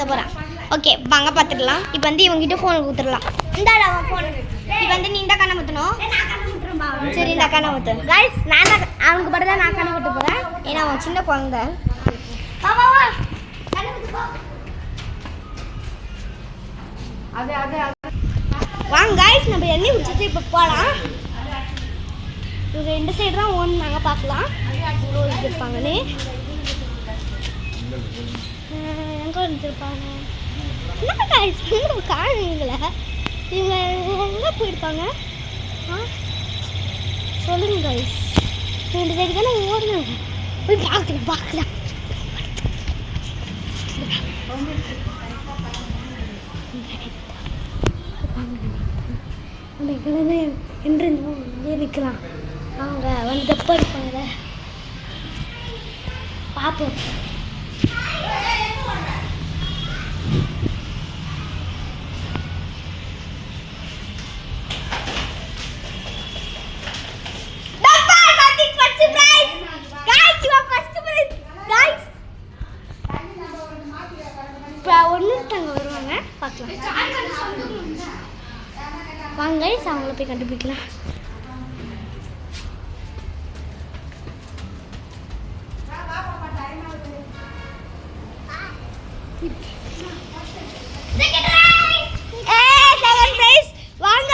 போகிறான். ஓகே வாங்க பார்த்துக்கலாம். இப்போ வந்து இவங்ககிட்ட ஃபோன் கொடுத்துடலாம். இந்தாடா அவன் ஃபோன். இப்போ வந்து நீ இந்த கண்ணை ஊற்றணும். சரி இந்த கண்ணை ஊற்று. கைஸ் நான் தான் அவனுக்கு மட்டும் தான் நான் கண்ணை ஊற்ற போகிறேன். ஏன்னா அவன் சின்ன குழந்தை. வாங்க கைஸ் நம்ம எண்ணெய் குடிச்சிட்டு இப்போ போகலாம். இவங்க ரெண்டு சைடு தான் ஒன்று நாங்கள் பார்க்கலாம் இருப்பாங்கன்னு. எங்கே வந்துருப்பாங்க என்ன கைஸ் காணுங்கள இவங்க எங்கே போயிருப்பாங்க சொல்லுங்க கைஸ். ரெண்டு சைடு தானே ஓடணும். போய் பார்க்கலாம். நம்ம எங்கே என்று நிற்கலாம். அவங்க வந்து எப்போ இருப்பாங்க பார்ப்போம். ஒன்றுட்டாங்க வருவாங்க பார்க்கலாம். வாங்க அவங்கள போய் கண்டுபிடிக்கலாம்.